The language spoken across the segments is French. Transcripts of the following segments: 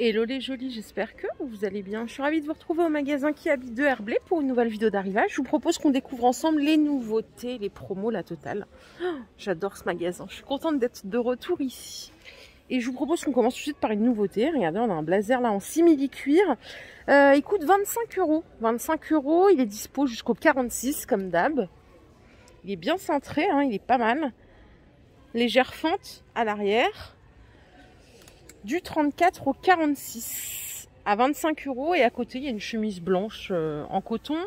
Hello les jolis, j'espère que vous allez bien. Je suis ravie de vous retrouver au magasin qui habite de Herblay pour une nouvelle vidéo d'arrivage. Je vous propose qu'on découvre ensemble les nouveautés, les promos, la totale. Oh, j'adore ce magasin, je suis contente d'être de retour ici. Et je vous propose qu'on commence tout de suite par une nouveauté. Regardez, on a un blazer là en simili-cuir. Il coûte 25 €. 25 €, il est dispo jusqu'au 46 comme d'hab. Il est bien cintré, hein, il est pas mal. Légère fente à l'arrière. Du 34 au 46 à 25 € et à côté il y a une chemise blanche en coton.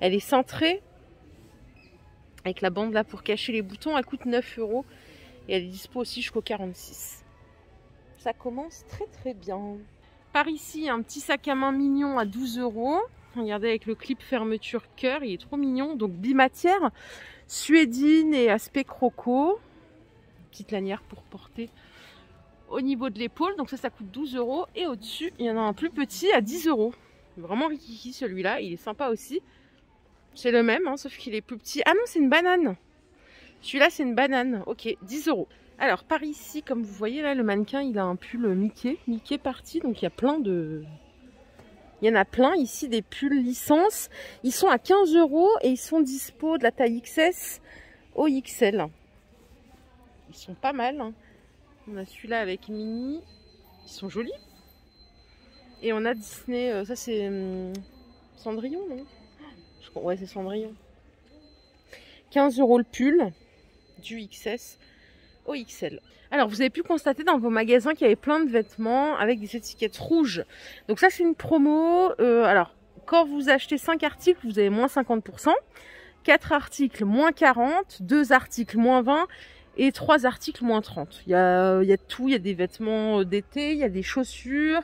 Elle est cintrée avec la bande là pour cacher les boutons. Elle coûte 9 € et elle est dispo aussi jusqu'au 46. Ça commence très très bien. Par ici un petit sac à main mignon à 12 €. Regardez avec le clip fermeture cœur, il est trop mignon. Donc bimatière, suédine et aspect croco. Petite lanière pour porter au niveau de l'épaule, donc ça coûte 12 € et au-dessus il y en a un plus petit à 10 €. Vraiment rikiki celui-là, il est sympa aussi. C'est le même, hein, sauf qu'il est plus petit. Ah non, c'est une banane. Celui-là c'est une banane, ok, 10 €. Alors par ici, comme vous voyez là, le mannequin il a un pull Mickey parti, donc il y a plein de... Il y en a plein ici des pulls licence. Ils sont à 15 € et ils sont dispo de la taille XS au XL. Ils sont pas mal, hein. On a celui-là avec Minnie, ils sont jolis. Et on a Disney, ça c'est Cendrillon, non? Ouais, c'est Cendrillon. 15 € le pull, du XS au XL. Alors, vous avez pu constater dans vos magasins qu'il y avait plein de vêtements avec des étiquettes rouges. Donc ça, c'est une promo. Alors, quand vous achetez 5 articles, vous avez moins 50%. 4 articles, moins 40. 2 articles, moins 20. Et 3 articles moins 30. Il y a tout, il y a des vêtements d'été, il y a des chaussures.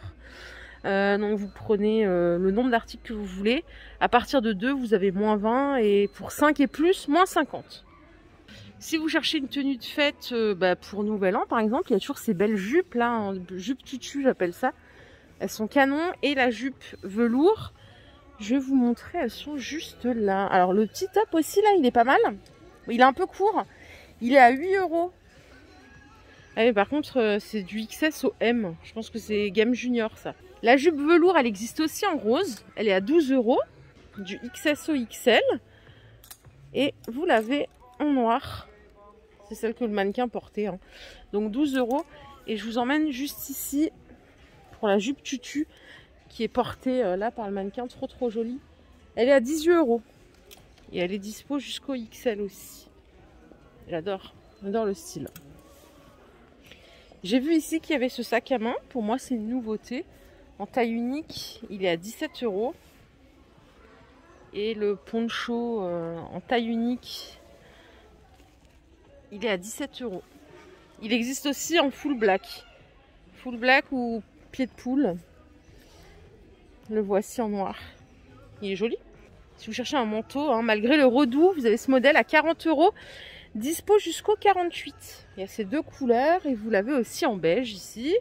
Donc vous prenez le nombre d'articles que vous voulez. À partir de 2, vous avez moins 20 et pour 5 et plus, moins 50. Si vous cherchez une tenue de fête pour Nouvel An par exemple, il y a toujours ces belles jupes là, hein, jupe tutu j'appelle ça. Elles sont canon et la jupe velours, je vais vous montrer, elles sont juste là. Alors le petit top aussi là, il est pas mal. Il est un peu court. Il est à 8 €. Ah mais par contre, c'est du XS au M. Je pense que c'est gamme junior, ça. La jupe velours, elle existe aussi en rose. Elle est à 12 €. Du XS au XL. Et vous l'avez en noir. C'est celle que le mannequin portait, hein. Donc 12 €. Et je vous emmène juste ici pour la jupe tutu qui est portée là par le mannequin. Trop trop jolie. Elle est à 18 €. Et elle est dispo jusqu'au XL aussi. J'adore le style. J'ai vu ici qu'il y avait ce sac à main. Pour moi, c'est une nouveauté. En taille unique, il est à 17 €. Et le poncho en taille unique, il est à 17 €. Il existe aussi en full black. Full black ou pied de poule. Le voici en noir. Il est joli. Si vous cherchez un manteau, hein, malgré le redoux, vous avez ce modèle à 40 €. Dispo jusqu'au 48. Il y a ces deux couleurs et vous l'avez aussi en beige ici.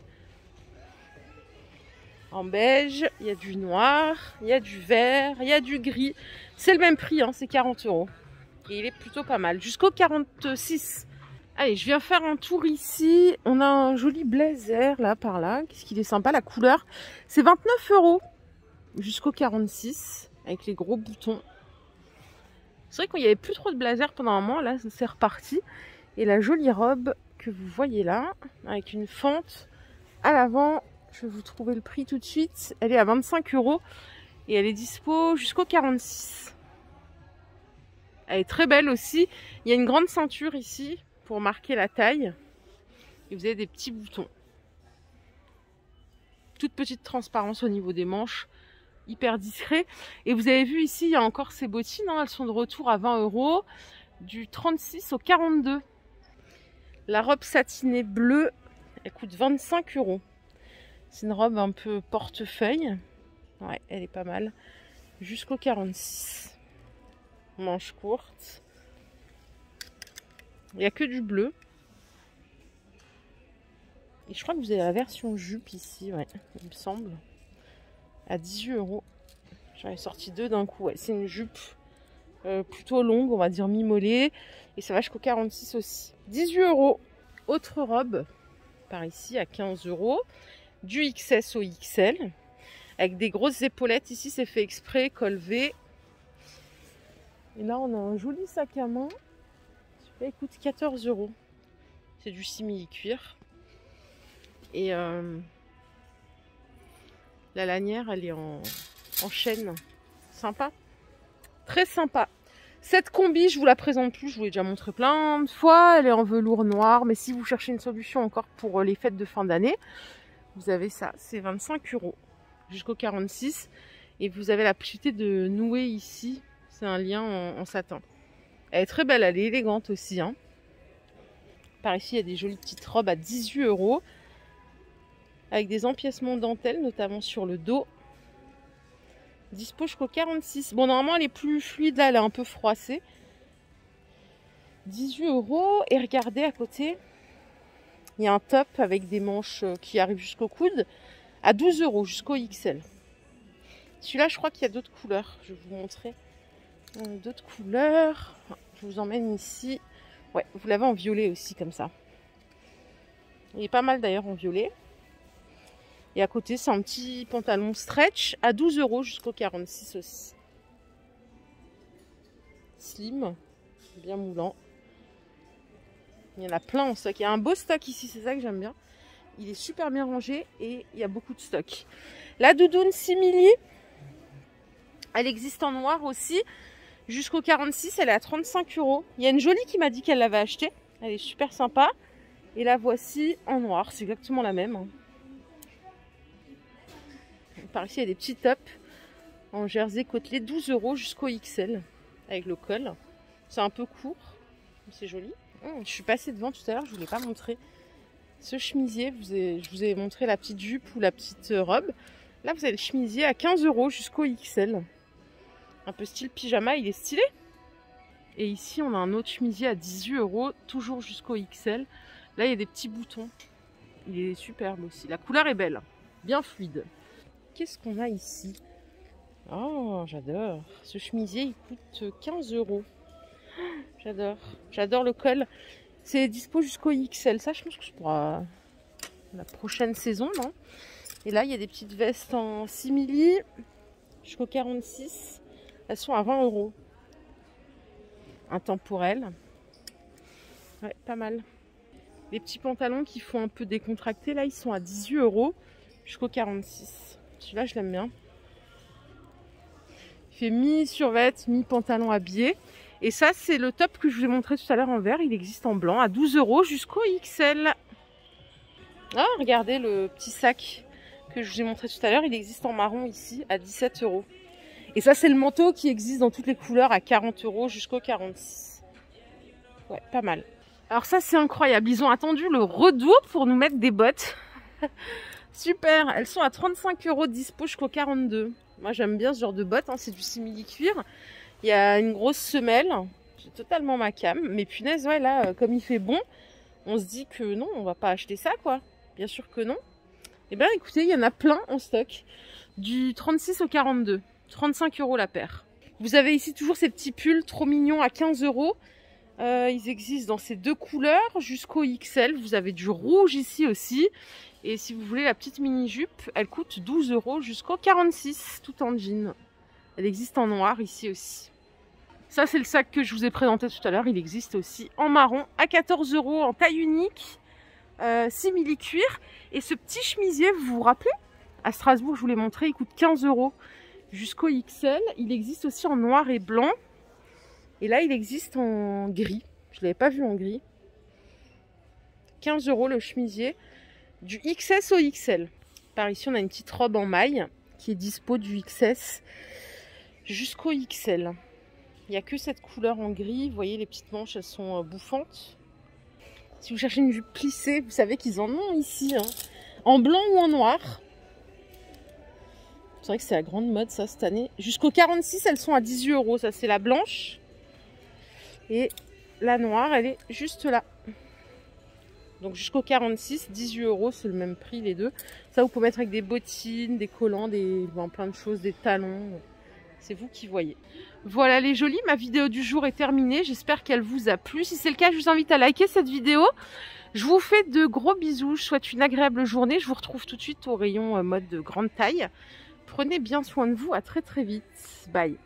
En beige, il y a du noir, il y a du vert, il y a du gris. C'est le même prix, hein, c'est 40 €. Et il est plutôt pas mal. Jusqu'au 46. Allez, je viens faire un tour ici. On a un joli blazer là, par là. Qu'est-ce qu'il est sympa, la couleur. C'est 29 € jusqu'au 46 avec les gros boutons. C'est vrai qu'il n'y avait plus trop de blazer pendant un moment, là c'est reparti. Et la jolie robe que vous voyez là, avec une fente à l'avant, je vais vous trouver le prix tout de suite. Elle est à 25 € et elle est dispo jusqu'au 46. Elle est très belle aussi. Il y a une grande ceinture ici pour marquer la taille. Et vous avez des petits boutons. Toute petite transparence au niveau des manches. Hyper discret. Et vous avez vu ici, il y a encore ces bottines, hein, elles sont de retour à 20 €, du 36 au 42. La robe satinée bleue, elle coûte 25 €. C'est une robe un peu portefeuille. Ouais, elle est pas mal. Jusqu'au 46. Manche courte. Il n'y a que du bleu. Et je crois que vous avez la version jupe ici, ouais, il me semble. À 18 €. J'en ai sorti 2 d'un coup. Ouais, c'est une jupe plutôt longue, on va dire mi-mollet. Et ça va jusqu'au 46 aussi. 18 €. Autre robe, par ici, à 15 €. du XS au XL. Avec des grosses épaulettes. Ici, c'est fait exprès, col V. Et là, on a un joli sac à main. Il coûte 14 €. C'est du simili-cuir. Et la lanière, elle est en chaîne. Sympa. Très sympa. Cette combi, je vous la présente plus. Je vous l'ai déjà montré plein de fois. Elle est en velours noir. Mais si vous cherchez une solution encore pour les fêtes de fin d'année, vous avez ça. C'est 25 € jusqu'au 46. Et vous avez la possibilité de nouer ici. C'est un lien en satin. Elle est très belle. Elle est élégante aussi. Hein. Par ici, il y a des jolies petites robes à 18 €. Avec des empiècements dentelle, notamment sur le dos. Dispo jusqu'au 46. Bon, normalement, elle est plus fluide. Là, elle est un peu froissée. 18 €. Et regardez à côté, il y a un top avec des manches qui arrivent jusqu'au coude. À 12 € jusqu'au XL. Celui-là, je crois qu'il y a d'autres couleurs. Je vais vous montrer d'autres couleurs. Je vous emmène ici. Ouais, vous l'avez en violet aussi, comme ça. Il est pas mal d'ailleurs en violet. Et à côté, c'est un petit pantalon stretch à 12 € jusqu'au 46 aussi. Slim, bien moulant. Il y en a plein en stock. Il y a un beau stock ici, c'est ça que j'aime bien. Il est super bien rangé et il y a beaucoup de stock. La doudoune simili, elle existe en noir aussi. Jusqu'au 46, elle est à 35 €. Il y a une jolie qui m'a dit qu'elle l'avait achetée. Elle est super sympa. Et la voici en noir. C'est exactement la même. Par ici, il y a des petits tops en jersey côtelé, 12 € jusqu'au XL avec le col. C'est un peu court, c'est joli. Je suis passée devant tout à l'heure, je ne vous l'ai pas montré. Ce chemisier, je vous ai montré la petite jupe ou la petite robe. Là, vous avez le chemisier à 15 € jusqu'au XL. Un peu style pyjama, il est stylé. Et ici, on a un autre chemisier à 18 €, toujours jusqu'au XL. Là, il y a des petits boutons. Il est superbe aussi. La couleur est belle, bien fluide. Qu'est-ce qu'on a ici? Oh, j'adore. Ce chemisier, il coûte 15 €. J'adore. J'adore le col. C'est dispo jusqu'au XL. Ça, je pense que je pourrai la prochaine saison, non? Et là, il y a des petites vestes en simili jusqu'au 46. Elles sont à 20 €. Intemporelles. Ouais, pas mal. Les petits pantalons qui font un peu décontractés, là, ils sont à 18 € jusqu'au 46. Celui-là, je l'aime bien. Il fait mi-survêt, mi-pantalon habillé. Et ça, c'est le top que je vous ai montré tout à l'heure en vert. Il existe en blanc à 12 € jusqu'au XL. Ah, regardez le petit sac que je vous ai montré tout à l'heure. Il existe en marron ici à 17 €. Et ça, c'est le manteau qui existe dans toutes les couleurs à 40 € jusqu'au 46. Ouais, pas mal. Alors ça, c'est incroyable. Ils ont attendu le redout pour nous mettre des bottes. Super, elles sont à 35 € dispo jusqu'au 42. Moi j'aime bien ce genre de bottes, hein. C'est du simili-cuir. Il y a une grosse semelle, c'est totalement ma cam. Mais punaise, ouais là, comme il fait bon, on se dit que non, on va pas acheter ça quoi. Bien sûr que non. Et bien écoutez, il y en a plein en stock. Du 36 au 42, 35 € la paire. Vous avez ici toujours ces petits pulls trop mignons à 15 €. Ils existent dans ces deux couleurs jusqu'au XL. Vous avez du rouge ici aussi. Et si vous voulez la petite mini-jupe, elle coûte 12 € jusqu'au 46, tout en jean. Elle existe en noir ici aussi. Ça, c'est le sac que je vous ai présenté tout à l'heure. Il existe aussi en marron à 14 € en taille unique, simili-cuir. Et ce petit chemisier, vous vous rappelez? À Strasbourg, je vous l'ai montré, il coûte 15 € jusqu'au XL. Il existe aussi en noir et blanc. Et là, il existe en gris. Je ne l'avais pas vu en gris. 15 € le chemisier. Du XS au XL. Par ici, on a une petite robe en maille qui est dispo du XS jusqu'au XL. Il n'y a que cette couleur en gris. Vous voyez, les petites manches, elles sont bouffantes. Si vous cherchez une jupe plissée, vous savez qu'ils en ont ici. Hein. En blanc ou en noir. C'est vrai que c'est la grande mode, ça, cette année. Jusqu'au 46, elles sont à 18 €. Ça, c'est la blanche. Et la noire, elle est juste là. Donc jusqu'au 46, 18 €, c'est le même prix les deux. Ça, vous pouvez mettre avec des bottines, des collants, plein de choses, des talons. c'est vous qui voyez. Voilà les jolis, ma vidéo du jour est terminée. J'espère qu'elle vous a plu. Si c'est le cas, je vous invite à liker cette vidéo. Je vous fais de gros bisous. Je souhaite une agréable journée. Je vous retrouve tout de suite au rayon mode de grande taille. Prenez bien soin de vous. À très très vite. Bye.